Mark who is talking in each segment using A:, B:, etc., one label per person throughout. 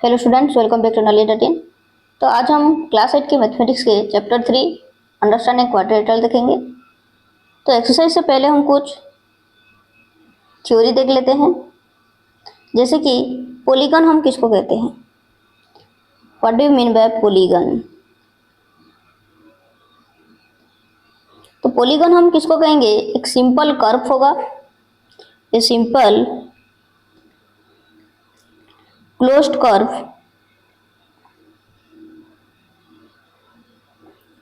A: Hello students, welcome back to knowledge 13। तो आज हम क्लास 8 के मैथमेटिक्स के चैप्टर 3 अंडरस्टैंडिंग क्वाड्रिलेटरल देखेंगे। तो एक्सरसाइज से पहले हम कुछ थ्योरी देख लेते हैं, जैसे कि पॉलीगन हम किसको कहते हैं। What do you mean by polygon? तो पॉलीगन हम किसको कहेंगे? एक सिंपल कर्व होगा, a simple closed curve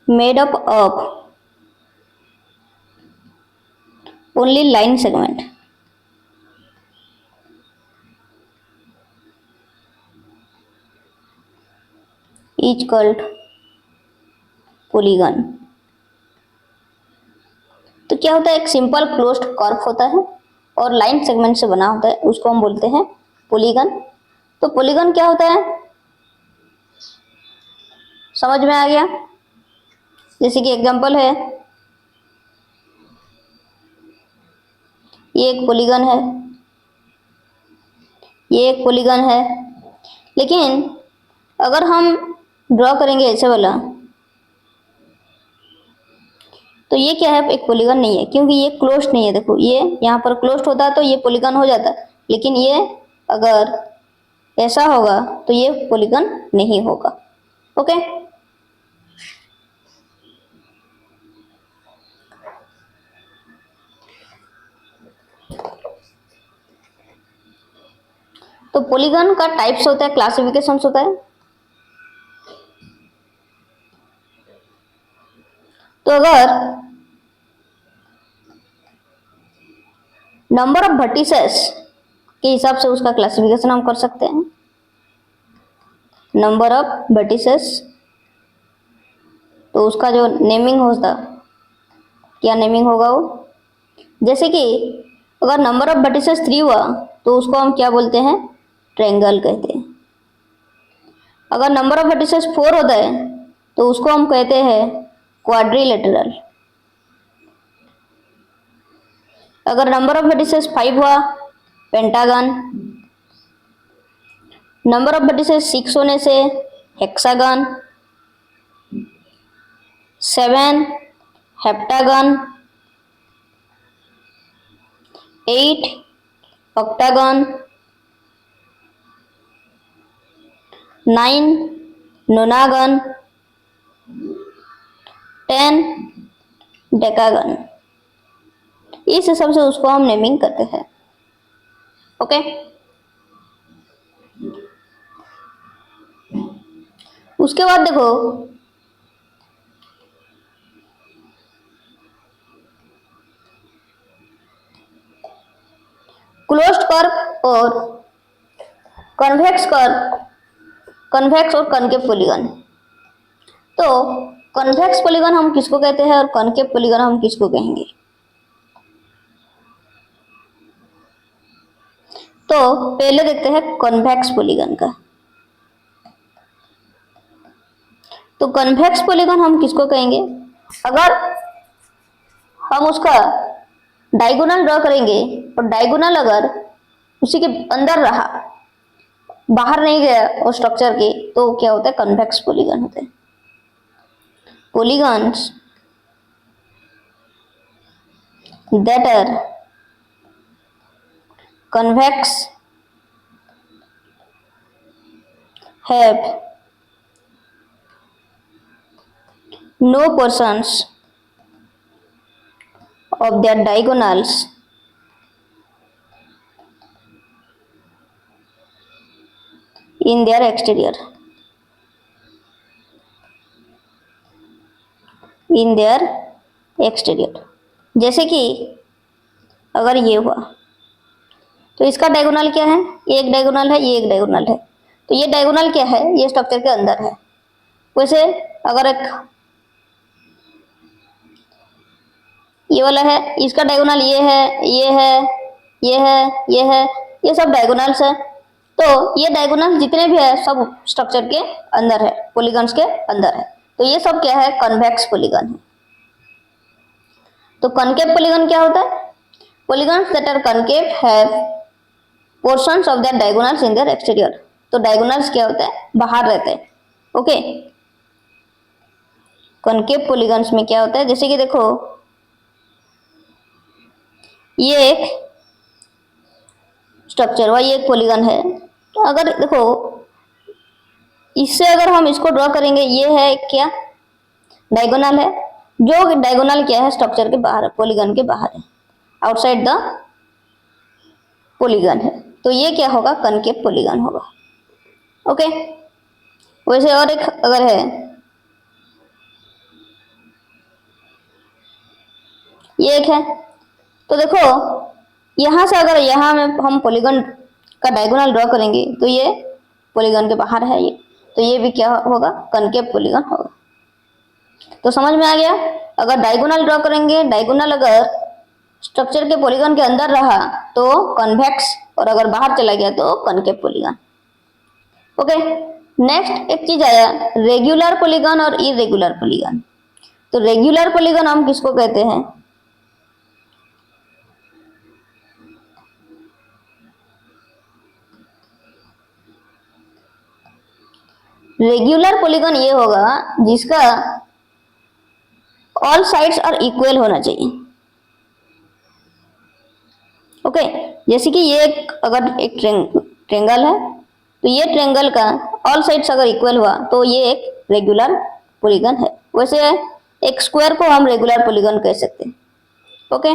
A: made up of only line segment. Is called polygon. तो क्या होता है? एक सिंपल क्लोज्ड कर्व होता है और लाइन सेगमेंट से बना होता है, उसको हम बोलते हैं पॉलीगन। तो पॉलीगन क्या होता है, समझ में आ गया? जैसे कि एग्जांपल है, ये एक पॉलीगन है, ये एक पॉलीगन है। लेकिन अगर हम ड्रॉ करेंगे ऐसे वाला, तो ये क्या है? एक पॉलीगन नहीं है, क्योंकि ये क्लोज्ड नहीं है। देखो, ये यहाँ पर क्लोज्ड होता तो ये पॉलीगन हो जाता, लेकिन ये अगर ऐसा होगा तो ये पॉलीगन नहीं होगा। ओके, तो पॉलीगन का टाइप्स होता है, क्लासिफिकेशन होता है। तो अगर नंबर ऑफ वर्टिसेस के हिसाब से उसका क्लासिफिकेशन हम कर सकते हैं। नंबर ऑफ वर्टिसेस, तो उसका जो नेमिंग होता, क्या नेमिंग होगा वो? जैसे कि अगर नंबर ऑफ वर्टिसेस 3 हुआ तो उसको हम क्या बोलते हैं? ट्रायंगल कहते हैं। अगर नंबर ऑफ वर्टिसेस 4 होता है तो उसको हम कहते हैं क्वाड्रिलेटरल। अगर नंबर ऑफ वर्टिसेस 5 हुआ, पेंटागन। नंबर ऑफ वर्टिसेस 6 होने से हेक्सागन, 7 हेप्टागन, 8 ऑक्टागन, 9 नोनागन, 10 डेकागन। इस हिसाब से उसको हम नेमिंग करते हैं। ओके, उसके बाद देखो, क्लोज्ड कर्व और कन्वेक्स कर्व, कन्वेक्स और कनकेव पॉलीगन। तो कन्वेक्स पॉलीगन हम किसको कहते हैं और कनकेव पॉलीगन हम किसको कहेंगे? तो पहले देखते हैं कन्वेक्स पॉलीगन का। तो कन्वेक्स पॉलीगन हम किसको कहेंगे? अगर हम उसका डायगोनल ड्रॉ करेंगे और डायगोनल अगर उसी के अंदर रहा, बाहर नहीं गया और स्ट्रक्चर के, तो क्या होता है? कन्वेक्स पॉलीगन होते हैं। Polygons that are convex have no portions of their diagonals in their exterior. In their exterior, जैसे कि अगर ये हुआ तो इसका डायगोनल क्या है? ये एक डायगोनल है, ये एक डायगोनल है। तो ये डायगोनल क्या है? ये स्ट्रक्चर के अंदर है। वैसे अगर एक ये वाला है, इसका डायगोनल ये है, ये है, ये है, ये है, ये सब डायगोनल्स है। तो ये डायगोनल जितने भी है सब स्ट्रक्चर के अंदर है, पॉलीगन्स के अंदर है। तो ये सब क्या है? कन्वेक्स पॉलीगन है। तो कनकेव पॉलीगन क्या होता है? Polygons that are concave have portions of their diagonals in their exterior. तो डायगोनल्स क्या होता है, बाहर रहते हैं। ओके, कॉनकेव पॉलीगन्स में क्या होता है, जैसे कि देखो ये एक स्ट्रक्चर हुआ, ये एक पॉलीगन है। तो अगर देखो इससे अगर हम इसको ड्रॉ करेंगे, ये है क्या, डायगोनल है, जो डायगोनल क्या है, स्ट्रक्चर के बाहर है, पॉलीगन के बाहर है, आउटसाइड द पॉलीगन है, तो ये क्या होगा, कनकेव पॉलीगन होगा। ओके, वैसे और एक अगर है, ये एक है, तो देखो यहां से अगर यहां में हम पॉलीगन का डायगोनल ड्रॉ करेंगे तो ये पॉलीगन के बाहर है, ये तो ये भी क्या होगा, कनकेव पॉलीगन होगा। तो समझ में आ गया, अगर डायगोनल ड्रॉ करेंगे, डायगोनल अगर स्ट्रक्चर के पॉलीगन के अंदर रहा तो कन्वेक्स, और अगर बाहर चला गया तो कनकेव पॉलीगन। ओके, नेक्स्ट एक चीज आया, रेगुलर पॉलीगन और इरेगुलर पॉलीगन। तो रेगुलर पॉलीगन हम किसको कहते हैं, रेगुलर पॉलीगन ये होगा जिसका ऑल साइड्स आर इक्वल होना चाहिए। ओके, जैसे कि ये अगर एक ट्रेंगल है, तो ये ट्रेंगल का ऑल साइड्स अगर इक्वल हुआ तो ये एक रेगुलर पॉलीगन है। वैसे एक स्क्वायर को हम रेगुलर पॉलीगन कह सकते हैं। ओके,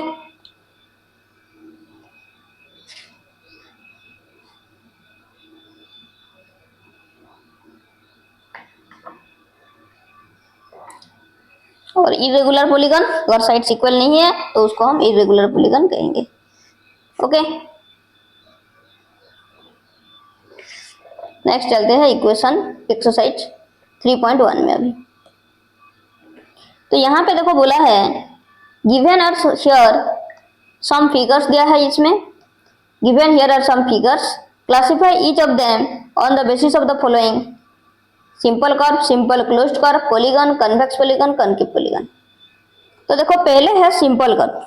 A: और इरेगुलर पॉलीगन अगर साइड्स इक्वल नहीं है तो उसको हम इरेगुलर पॉलीगन कहेंगे। ओके, नेक्स्ट चलते हैं इक्वेशन एक्सरसाइज 3.1 में। अभी तो यहाँ पे देखो बोला है, given are here some figures दिया है, इसमें given here are some figures, classify each of them on the basis of the following, simple curve, simple closed curve, polygon, convex polygon, concave polygon. तो देखो पहले है सिंपल कर्व।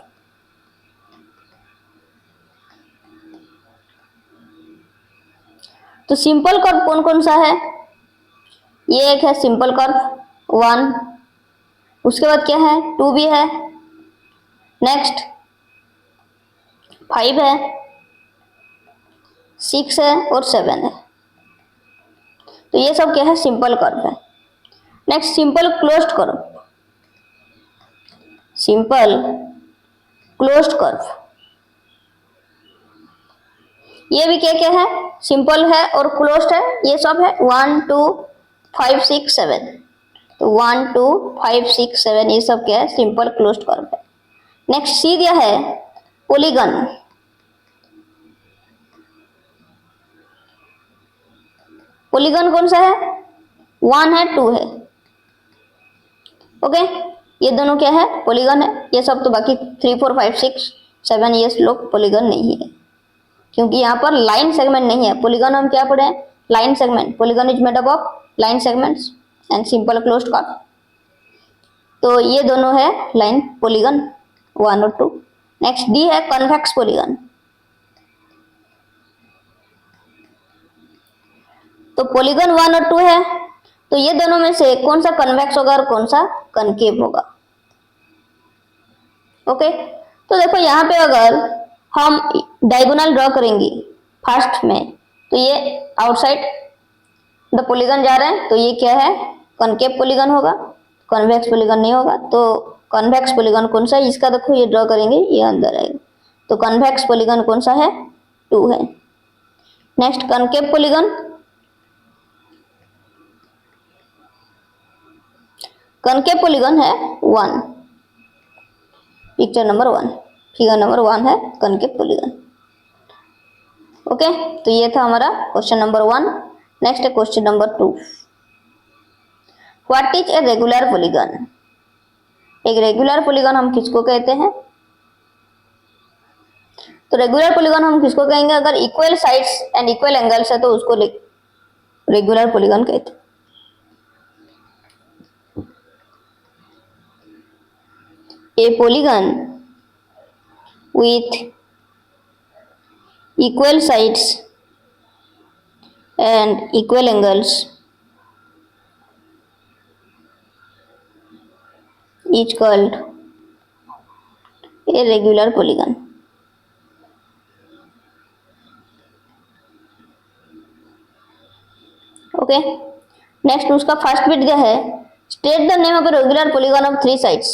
A: तो simple curve कौन कौन सा है, ये एक है सिंपल कर्व 1, उसके बाद क्या है 2 भी है, नेक्स्ट 5 है, 6 है और 7 है। तो ये सब क्या है, सिंपल कर्व है। Next simple closed curve, simple closed curve, ये भी क्या क्या है, सिंपल है और क्लोज्ड है, ये सब है 1 2 5 6 7। तो 1 2 5 6 7 ये सब क्या है, सिंपल क्लोज्ड कर्व है। नेक्स्ट सी दिया है पॉलीगन, पॉलीगन कौन सा है, 1 है 2 है। ओके, ये दोनों क्या है, पॉलीगन है। ये सब तो बाकी 3 4 5 6 7 ये लोग पॉलीगन नहीं है, क्योंकि यहाँ पर लाइन सेगमेंट नहीं है। पॉलीगन हम क्या पढ़े, line segment, polygon is made up of line segments and simple closed curve. तो ये दोनों है लाइन पॉलीगन 1 और 2। नेक्स्ट डी है कन्वेक्स पॉलीगन। तो पॉलीगन 1 और 2 है, तो ये दोनों में से कौन सा कन्वेक्स होगा और कौन सा कनकेव होगा। ओके, तो देखो यहाँ पे अगर हम डायगोनल ड्रॉ करेंगे फर्स्ट में, तो ये आउटसाइड द पॉलीगन जा रहे हैं, तो ये क्या है, कनकेव पॉलीगन होगा, कन्वेक्स पॉलीगन नहीं होगा। तो कन्वेक्स पॉलीगन कौन सा है, इसका देखो ये ड्रॉ करेंगे, ये अंदर आएगा, तो कन्वेक्स पॉलीगन कौन सा है, 2 है। Next concave polygon, concave polygon है 1, पिक्चर नंबर 1, फिगर नंबर 1 है कनकेव पॉलीगन। ओके, तो ये था हमारा क्वेश्चन नंबर 1। नेक्स्ट है question number 2, what is a regular polygon. एक रेगुलर पॉलीगन हम किसको कहते हैं, तो रेगुलर पॉलीगन हम किसको कहेंगे, अगर equal sides and equal angles है तो उसको रेगुलर पॉलीगन कहते हैं। A polygon with equal sides and equal angles is called a regular polygon. Okay, next उसका फर्स्ट बिट क्या है, state the name of a regular polygon of three sides.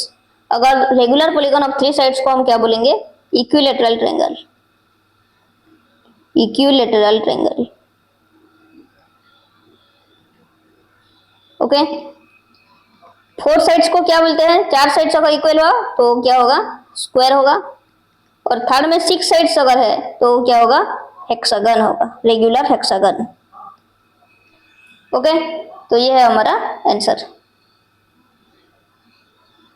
A: अगर regular polygon of three sides को हम क्या बोलेंगे, equilateral triangle, equilateral triangle. Okay, four sides को क्या बोलते हैं, चार साइड्स अगर इक्वल हुआ तो क्या होगा, स्क्वायर होगा, और थर्ड में सिक्स साइड्स अगर है तो क्या होगा, हेक्सागन होगा, रेगुलर हेक्सागन। ओके, तो ये है हमारा आंसर।